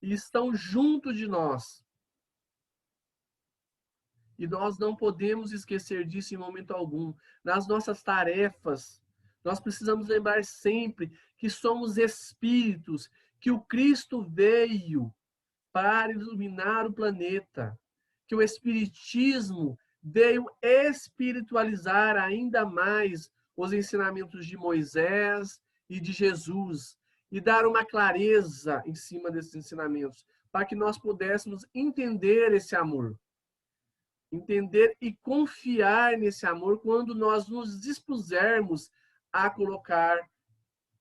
e estão junto de nós. E nós não podemos esquecer disso em momento algum. Nas nossas tarefas, nós precisamos lembrar sempre que somos espíritos, que o Cristo veio para iluminar o planeta, que o Espiritismo veio espiritualizar ainda mais os ensinamentos de Moisés e de Jesus e dar uma clareza em cima desses ensinamentos, para que nós pudéssemos entender esse amor. Entender e confiar nesse amor quando nós nos dispusermos a colocar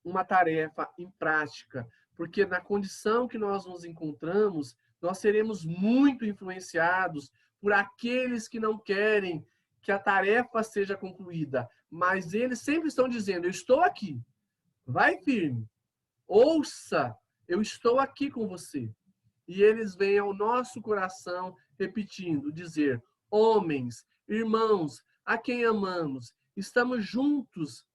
uma tarefa em prática. Porque na condição que nós nos encontramos, nós seremos muito influenciados por aqueles que não querem que a tarefa seja concluída. Mas eles sempre estão dizendo, eu estou aqui, vai firme, ouça, eu estou aqui com você. E eles vêm ao nosso coração repetindo, dizer, homens, irmãos, a quem amamos, estamos juntos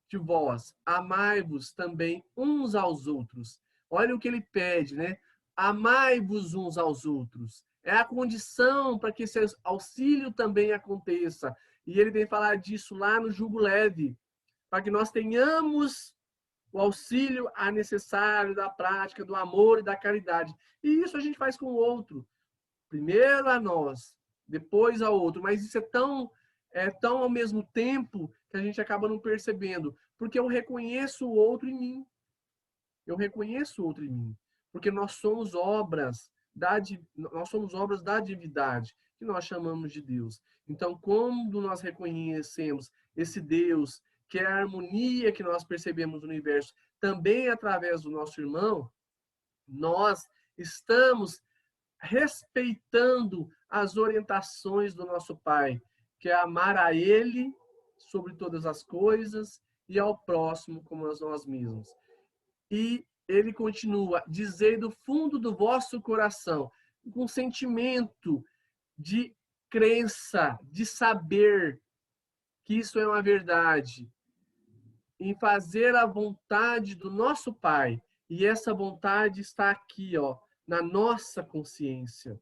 de vós, amai-vos também uns aos outros. Olha o que ele pede, né? Amai-vos uns aos outros. É a condição para que esse auxílio também aconteça. E ele vem falar disso lá no jugo leve, para que nós tenhamos o auxílio necessário da prática, do amor e da caridade. E isso a gente faz com o outro. Primeiro a nós, depois ao outro. Mas isso é tão ao mesmo tempo que a gente acaba não percebendo. Porque eu reconheço o outro em mim. Eu reconheço o outro em mim. Porque nós somos obras da divindade, que nós chamamos de Deus. Então, quando nós reconhecemos esse Deus, que é a harmonia que nós percebemos no universo, também através do nosso irmão, nós estamos respeitando as orientações do nosso Pai, que é amar a Ele sobre todas as coisas e ao próximo como a nós mesmos. E ele continua, dizer do fundo do vosso coração, com sentimento de crença, de saber que isso é uma verdade, em fazer a vontade do nosso Pai. E essa vontade está aqui, ó, na nossa consciência.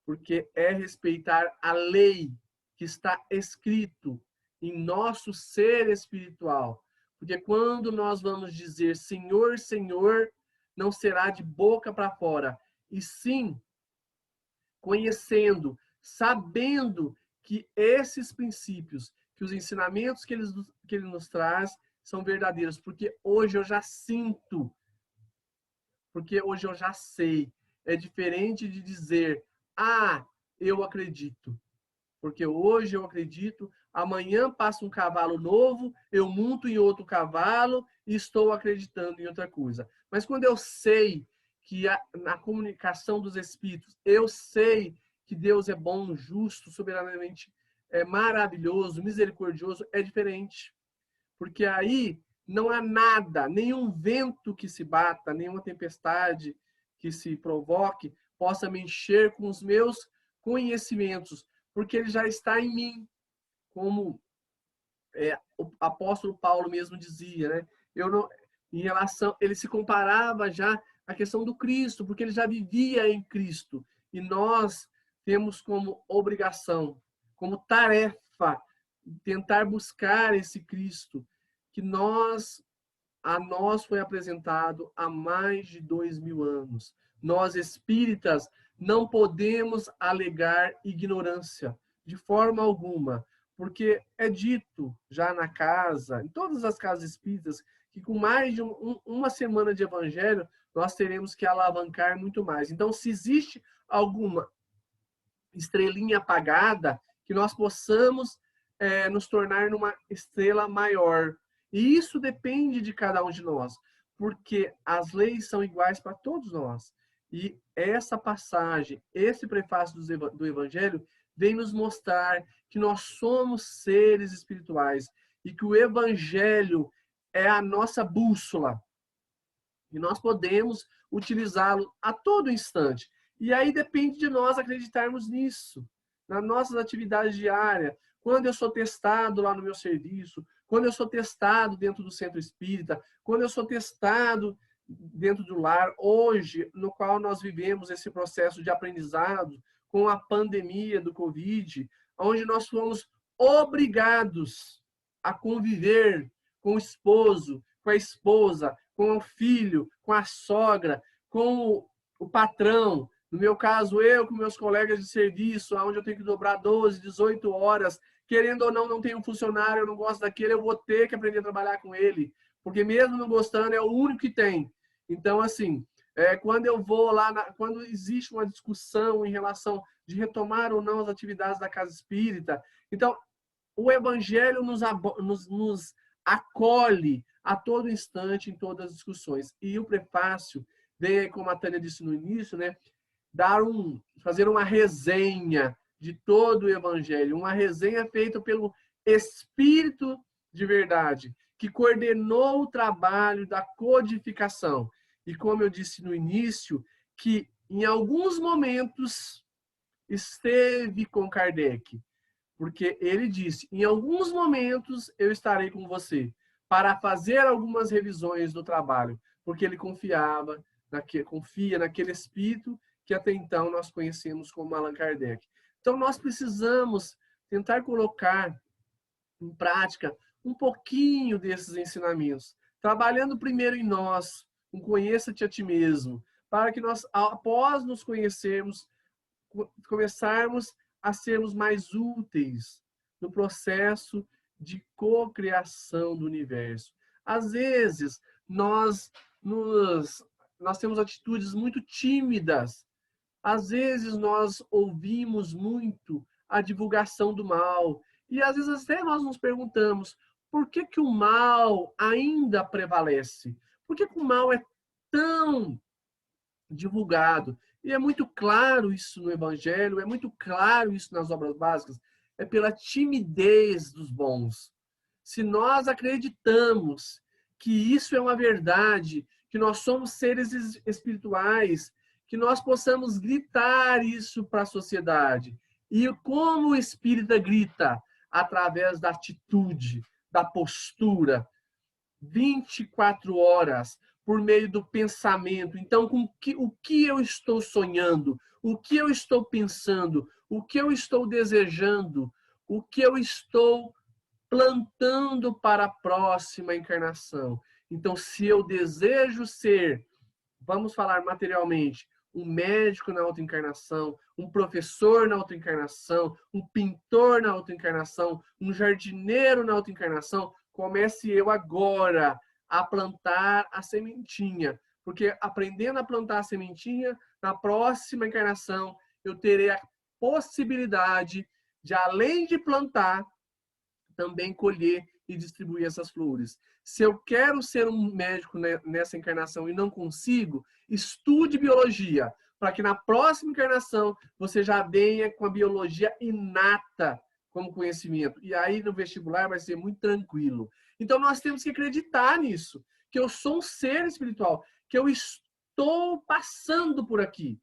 Porque é respeitar a lei que está escrito em nosso ser espiritual. Porque quando nós vamos dizer Senhor, Senhor, não será de boca para fora, e sim conhecendo, sabendo que esses princípios, que os ensinamentos que ele nos traz são verdadeiros. Porque hoje eu já sinto, porque hoje eu já sei. É diferente de dizer, eu acredito. Porque hoje eu acredito, amanhã passa um cavalo novo, eu monto em outro cavalo e estou acreditando em outra coisa. Mas quando eu sei que na comunicação dos Espíritos, eu sei que Deus é bom, justo, soberanamente maravilhoso, misericordioso, é diferente. Porque aí não há nada, nenhum vento que se bata, nenhuma tempestade que se provoque, possa me encher com os meus conhecimentos, porque ele já está em mim, como o apóstolo Paulo mesmo dizia, né? Ele se comparava já à questão do Cristo, porque ele já vivia em Cristo, e nós temos como obrigação, como tarefa, tentar buscar esse Cristo, que a nós foi apresentado há mais de 2000 anos. Nós, espíritas, não podemos alegar ignorância, de forma alguma, porque é dito já na casa, em todas as casas espíritas, que com mais de uma semana de evangelho, nós teremos que alavancar muito mais. Então, se existe alguma estrelinha apagada, que nós possamos nos tornar numa estrela maior. E isso depende de cada um de nós, porque as leis são iguais para todos nós. E essa passagem, esse prefácio do Evangelho, vem nos mostrar que nós somos seres espirituais e que o Evangelho é a nossa bússola. E nós podemos utilizá-lo a todo instante. E aí depende de nós acreditarmos nisso, nas nossas atividades diárias. Quando eu sou testado lá no meu serviço, quando eu sou testado dentro do centro espírita, quando eu sou testado dentro do lar, hoje, no qual nós vivemos esse processo de aprendizado com a pandemia do Covid, onde nós fomos obrigados a conviver com o esposo, com a esposa, com o filho, com a sogra, com o patrão. No meu caso, eu com meus colegas de serviço, onde eu tenho que dobrar 12, 18 horas, querendo ou não tenho um funcionário, eu não gosto daquele, eu vou ter que aprender a trabalhar com ele, porque mesmo não gostando, é o único que tem. Então, assim, quando eu vou lá, quando existe uma discussão em relação de retomar ou não as atividades da casa espírita, então, o Evangelho nos acolhe a todo instante, em todas as discussões. E o prefácio vem, como a Tânia disse no início, né, fazer uma resenha de todo o Evangelho, uma resenha feita pelo Espírito de verdade, que coordenou o trabalho da codificação. E como eu disse no início, que em alguns momentos esteve com Kardec, porque ele disse, em alguns momentos eu estarei com você, para fazer algumas revisões do trabalho, porque ele confia naquele espírito que até então nós conhecemos como Allan Kardec. Então nós precisamos tentar colocar em prática um pouquinho desses ensinamentos, trabalhando primeiro em nós, um conheça-te a ti mesmo, para que nós, após nos conhecermos, começarmos a sermos mais úteis no processo de cocriação do universo. Às vezes, nós temos atitudes muito tímidas. Às vezes, nós ouvimos muito a divulgação do mal. E, às vezes, até nós nos perguntamos por que que o mal ainda prevalece? Por que que o mal é tão divulgado? E é muito claro isso no Evangelho, é muito claro isso nas obras básicas, é pela timidez dos bons. Se nós acreditamos que isso é uma verdade, que nós somos seres espirituais, que nós possamos gritar isso para a sociedade. E como o espírita grita? Através da atitude, da postura, 24 horas, por meio do pensamento. Então, o que eu estou sonhando? O que eu estou pensando? O que eu estou desejando? O que eu estou plantando para a próxima encarnação? Então, se eu desejo ser, vamos falar materialmente, um médico na outra encarnação, um professor na outra encarnação, um pintor na outra encarnação, um jardineiro na outra encarnação, comece eu agora a plantar a sementinha. Porque aprendendo a plantar a sementinha, na próxima encarnação, eu terei a possibilidade de, além de plantar, também colher e distribuir essas flores. Se eu quero ser um médico nessa encarnação e não consigo, estude biologia, para que na próxima encarnação você já venha com a biologia inata como conhecimento. E aí no vestibular vai ser muito tranquilo. Então nós temos que acreditar nisso, que eu sou um ser espiritual, que eu estou passando por aqui.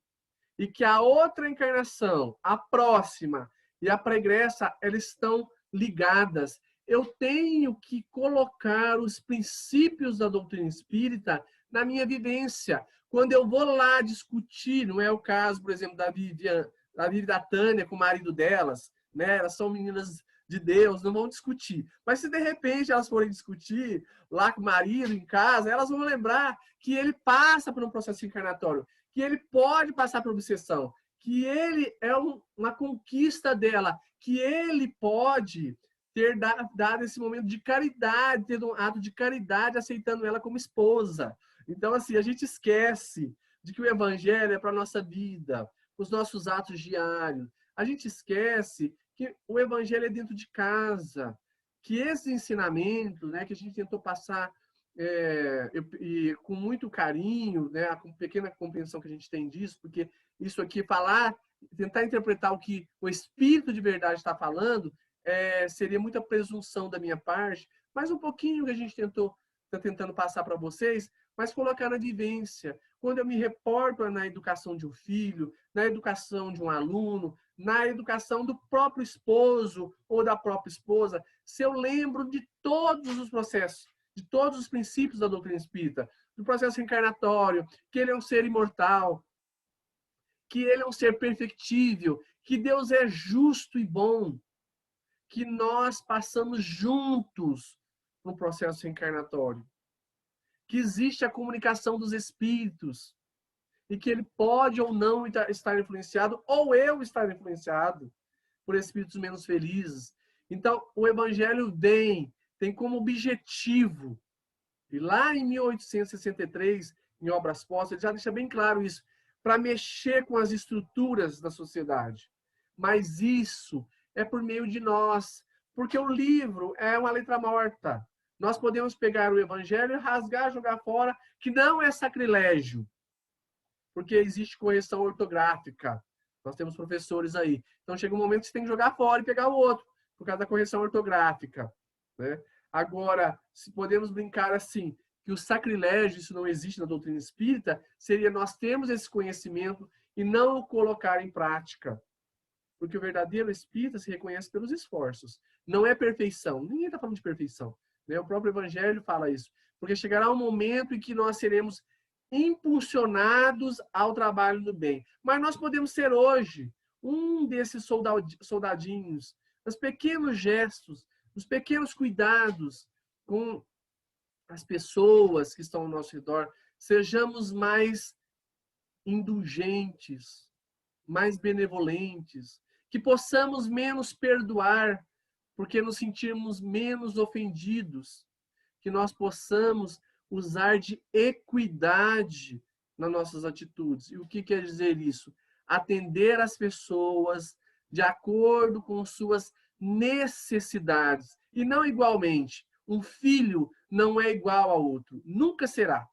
E que a outra encarnação, a próxima e a pregressa, elas estão ligadas. Eu tenho que colocar os princípios da doutrina espírita na minha vivência. Quando eu vou lá discutir, não é o caso, por exemplo, da Vivian e da Tânia com o marido delas, né? Elas são meninas de Deus, não vão discutir. Mas se de repente elas forem discutir lá com o marido em casa, elas vão lembrar que ele passa por um processo encarnatório, que ele pode passar por obsessão, que ele é uma conquista dela, que ele pode ter dado esse momento de caridade, ter um ato de caridade aceitando ela como esposa. Então, assim, a gente esquece de que o Evangelho é para a nossa vida, os nossos atos diários. A gente esquece que o Evangelho é dentro de casa, que esse ensinamento, né, que a gente tentou passar e com muito carinho, né, com pequena compreensão que a gente tem disso, porque isso aqui, tentar interpretar o que o Espírito de verdade está falando, seria muita presunção da minha parte, mas um pouquinho que a gente está tentando passar para vocês, mas colocar na vivência. Quando eu me reporto na educação de um filho, na educação de um aluno, na educação do próprio esposo ou da própria esposa, se eu lembro de todos os processos, de todos os princípios da doutrina espírita, do processo reencarnatório, que ele é um ser imortal, que ele é um ser perfectível, que Deus é justo e bom, que nós passamos juntos no processo reencarnatório, que existe a comunicação dos espíritos e que ele pode ou não estar influenciado, ou eu estar influenciado por espíritos menos felizes. Então, o Evangelho tem como objetivo, e lá em 1863, em Obras Póstumas, ele já deixa bem claro isso, para mexer com as estruturas da sociedade. Mas isso é por meio de nós, porque o livro é uma letra morta. Nós podemos pegar o Evangelho e rasgar, jogar fora, que não é sacrilégio, porque existe correção ortográfica. Nós temos professores aí. Então chega um momento que você tem que jogar fora e pegar o outro, por causa da correção ortográfica, né? Agora, se podemos brincar assim, que o sacrilégio, isso não existe na doutrina espírita, seria nós termos esse conhecimento e não o colocar em prática. Porque o verdadeiro espírita se reconhece pelos esforços. Não é perfeição. Ninguém está falando de perfeição, né? O próprio Evangelho fala isso. Porque chegará um momento em que nós seremos impulsionados ao trabalho do bem. Mas nós podemos ser hoje um desses soldadinhos, os pequenos gestos, os pequenos cuidados com as pessoas que estão ao nosso redor, sejamos mais indulgentes, mais benevolentes, que possamos menos perdoar, porque nos sentirmos menos ofendidos, que nós possamos usar de equidade nas nossas atitudes. E o que quer dizer isso? Atender as pessoas de acordo com suas necessidades, e não igualmente. Um filho não é igual a outro, nunca será.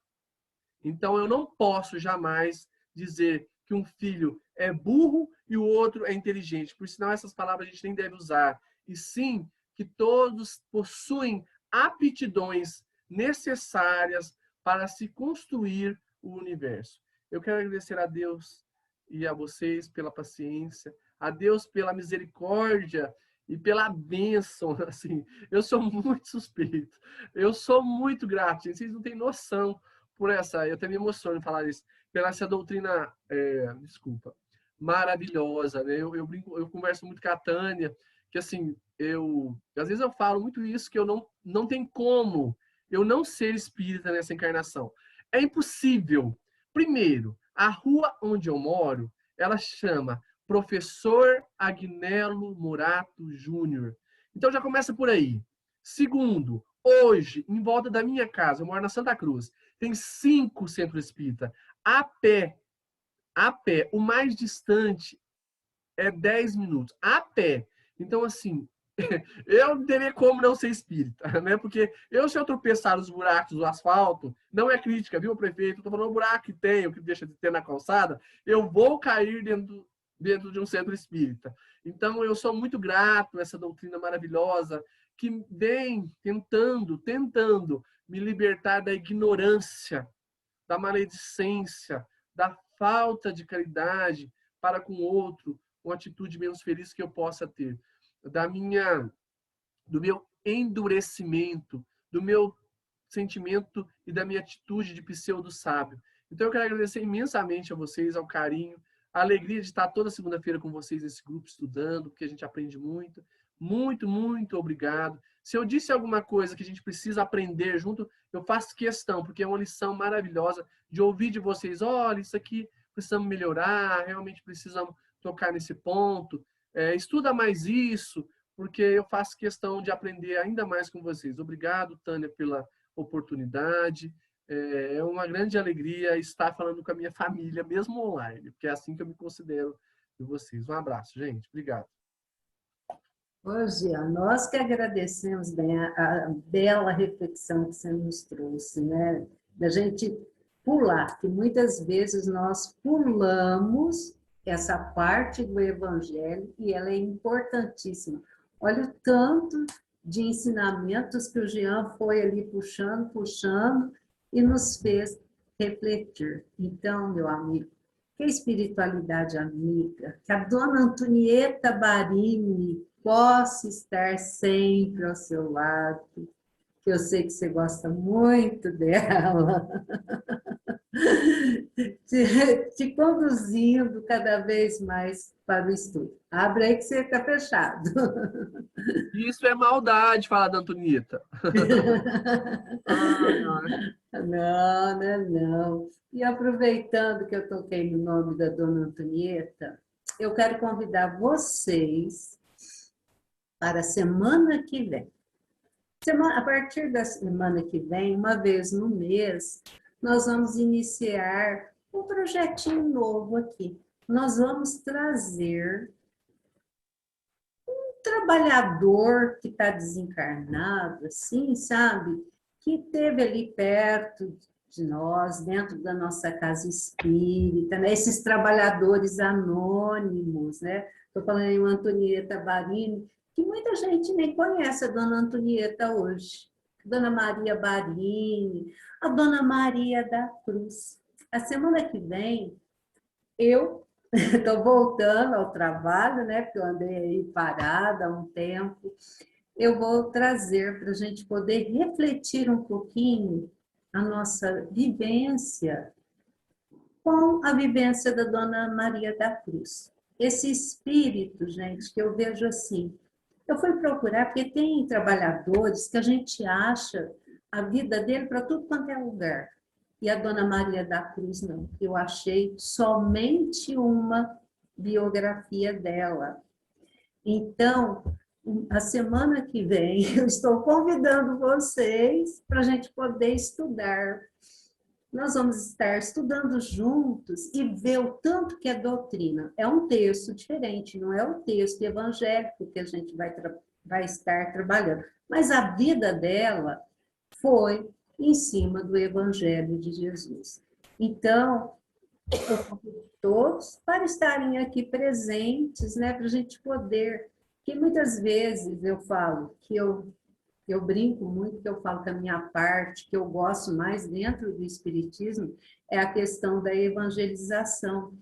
Então eu não posso jamais dizer que um filho é burro e o outro é inteligente, por sinal essas palavras a gente nem deve usar, e sim que todos possuem aptidões necessárias para se construir o universo. Eu quero agradecer a Deus e a vocês pela paciência, a Deus pela misericórdia e pela bênção. Assim, eu sou muito suspeito, eu sou muito grato, gente. Vocês não têm noção por essa, eu até me emociono em falar isso, pela essa doutrina, maravilhosa, né? Eu converso muito com a Tânia, que assim, às vezes eu falo muito isso, que eu não tem como eu não ser espírita nessa encarnação. É impossível. Primeiro, a rua onde eu moro, ela chama Professor Agnello Morato Júnior. Então já começa por aí. Segundo, hoje, em volta da minha casa, eu moro na Santa Cruz, tem 5 centros espírita. A pé, o mais distante é 10 minutos. A pé. Então, assim, eu não teria como não ser espírita, né? Porque se eu tropeçar nos buracos do asfalto, não é crítica, viu, prefeito? Eu tô falando o buraco que tem, o que deixa de ter na calçada, eu vou cair dentro de um centro espírita. Então, eu sou muito grato a essa doutrina maravilhosa que vem tentando me libertar da ignorância, da maledicência, da falta de caridade para com o outro, uma atitude menos feliz que eu possa ter, do meu endurecimento, do meu sentimento e da minha atitude de pseudo-sábio. Então, eu quero agradecer imensamente a vocês, ao carinho, a alegria de estar toda segunda-feira com vocês nesse grupo estudando, porque a gente aprende muito. Muito, muito obrigado. Se eu disse alguma coisa que a gente precisa aprender junto, eu faço questão, porque é uma lição maravilhosa de ouvir de vocês. Olha, isso aqui precisamos melhorar, realmente precisamos tocar nesse ponto. Estuda mais isso, porque eu faço questão de aprender ainda mais com vocês. Obrigado, Tânia, pela oportunidade. É uma grande alegria estar falando com a minha família, mesmo online, porque é assim que eu me considero de vocês. Um abraço, gente. Obrigado. Hoje, nós que agradecemos bem a bela reflexão que você nos trouxe, né? Da gente pular, que muitas vezes nós pulamos essa parte do Evangelho e ela é importantíssima. Olha o tanto de ensinamentos que o Jean foi ali puxando e nos fez refletir. Então, meu amigo, que a espiritualidade amiga, que a dona Antonieta Barini possa estar sempre ao seu lado, que eu sei que você gosta muito dela, te conduzindo cada vez mais para o estudo. Abre aí que você está fechado. Isso é maldade, fala da Antonieta. Ai, ai. Não, não, não. E aproveitando que eu toquei no nome da dona Antonieta, eu quero convidar vocês para a semana que vem. A partir da semana que vem, uma vez no mês, nós vamos iniciar um projetinho novo aqui. Nós vamos trazer um trabalhador que está desencarnado, assim, sabe? Que esteve ali perto de nós, dentro da nossa casa espírita, né? Esses trabalhadores anônimos, né? Estou falando em Antonieta Barini, que muita gente nem conhece a dona Antonieta hoje. Dona Maria Barini, a dona Maria da Cruz. A semana que vem, eu estou voltando ao trabalho, né? Porque eu andei aí parada há um tempo. Eu vou trazer para a gente poder refletir um pouquinho a nossa vivência com a vivência da Dona Maria da Cruz. Esse espírito, gente, que eu vejo assim, eu fui procurar porque tem trabalhadores que a gente acha a vida dele para tudo quanto é lugar. E a Dona Maria da Cruz não. Eu achei somente uma biografia dela. Então, a semana que vem, eu estou convidando vocês para a gente poder estudar. Nós vamos estar estudando juntos e ver o tanto que é doutrina. É um texto diferente, não é o texto evangélico que a gente vai estar trabalhando. Mas a vida dela foi em cima do Evangelho de Jesus. Então, eu convido todos para estarem aqui presentes, né, para a gente poder, que muitas vezes eu falo que eu brinco muito, que eu falo que a minha parte, que eu gosto mais dentro do Espiritismo, é a questão da evangelização.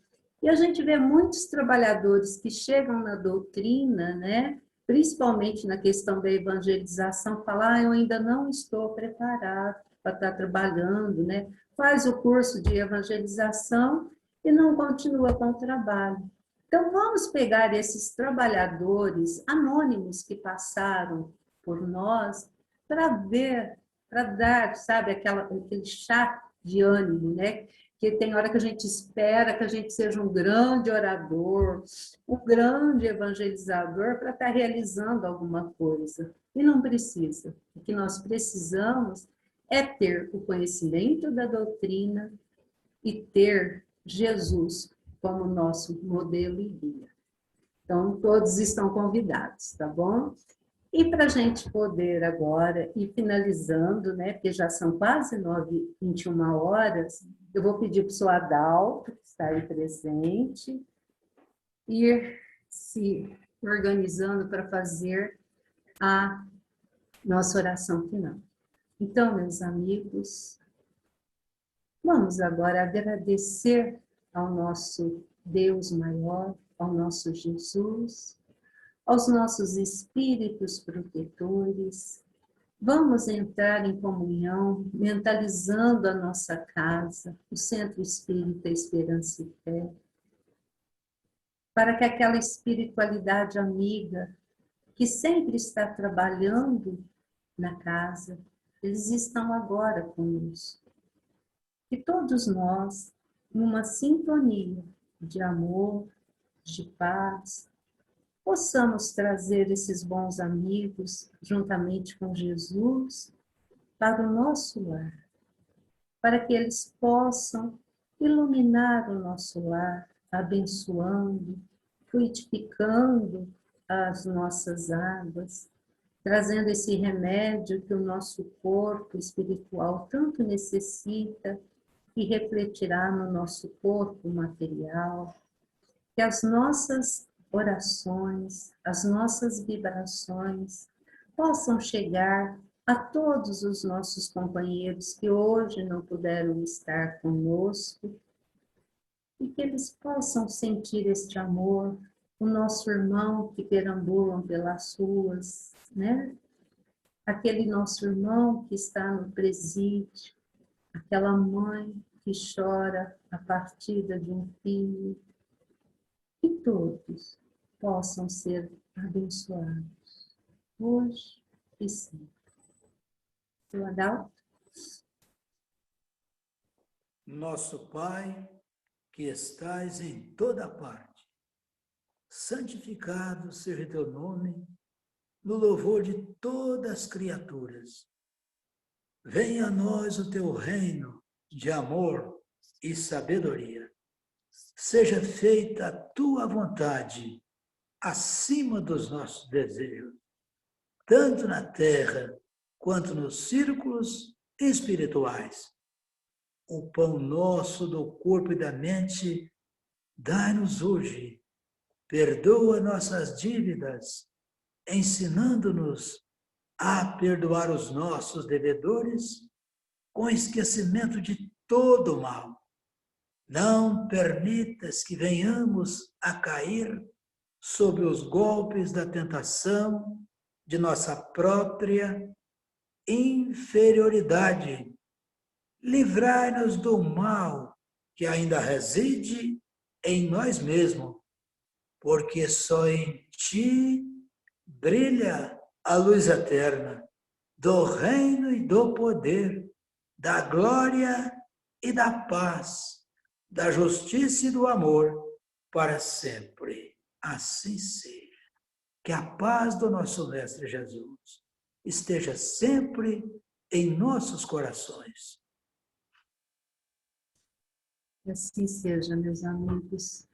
E a gente vê muitos trabalhadores que chegam na doutrina, né, principalmente na questão da evangelização, falar, eu ainda não estou preparado para estar trabalhando, né? Faz o curso de evangelização e não continua com o trabalho. Então, vamos pegar esses trabalhadores anônimos que passaram por nós, para ver, para dar, sabe, aquele chá de ânimo, né? Que tem hora que a gente espera que a gente seja um grande orador, um grande evangelizador para estar realizando alguma coisa. E não precisa. O que nós precisamos é ter o conhecimento da doutrina e ter Jesus como nosso modelo e guia. Então, todos estão convidados, tá bom? E para a gente poder agora ir finalizando, né, porque já são quase 21 horas, eu vou pedir para o seu Adalto, que está aí presente, ir se organizando para fazer a nossa oração final. Então, meus amigos, vamos agora agradecer ao nosso Deus maior, ao nosso Jesus, aos nossos espíritos protetores. Vamos entrar em comunhão, mentalizando a nossa casa, o Centro Espírita Esperança e Fé, para que aquela espiritualidade amiga que sempre está trabalhando na casa, eles estão agora conosco. E todos nós, numa sintonia de amor, de paz, possamos trazer esses bons amigos, juntamente com Jesus, para o nosso lar, para que eles possam iluminar o nosso lar, abençoando, fluidificando as nossas águas, trazendo esse remédio que o nosso corpo espiritual tanto necessita e refletirá no nosso corpo material, que as nossas orações, as nossas vibrações possam chegar a todos os nossos companheiros que hoje não puderam estar conosco e que eles possam sentir este amor, o nosso irmão que perambulam pelas ruas, né? Aquele nosso irmão que está no presídio, aquela mãe que chora a partida de um filho, que todos possam ser abençoados, hoje e sempre. Seu Adalto? Nosso Pai, que estais em toda parte, santificado seja teu nome, no louvor de todas as criaturas. Venha a nós o teu reino de amor e sabedoria. Seja feita a tua vontade acima dos nossos desejos, tanto na terra quanto nos círculos espirituais. O pão nosso do corpo e da mente, dai-nos hoje. Perdoa nossas dívidas, ensinando-nos a perdoar os nossos devedores, com esquecimento de todo o mal. Não permitas que venhamos a cair sob os golpes da tentação de nossa própria inferioridade. Livrai-nos do mal que ainda reside em nós mesmos, porque só em ti brilha a luz eterna do reino e do poder, da glória e da paz, da justiça e do amor, para sempre. Assim seja. Que a paz do nosso Mestre Jesus esteja sempre em nossos corações. Assim seja, meus amigos.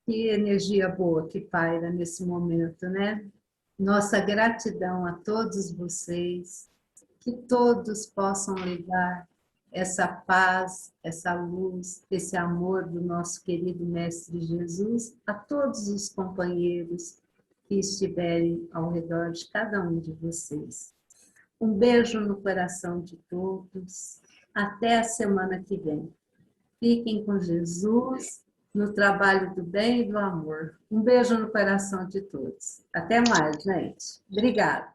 Que energia boa que paira nesse momento, né? Nossa gratidão a todos vocês, que todos possam levar essa paz, essa luz, esse amor do nosso querido Mestre Jesus a todos os companheiros que estiverem ao redor de cada um de vocês. Um beijo no coração de todos. Até a semana que vem. Fiquem com Jesus no trabalho do bem e do amor. Um beijo no coração de todos. Até mais, gente. Obrigada.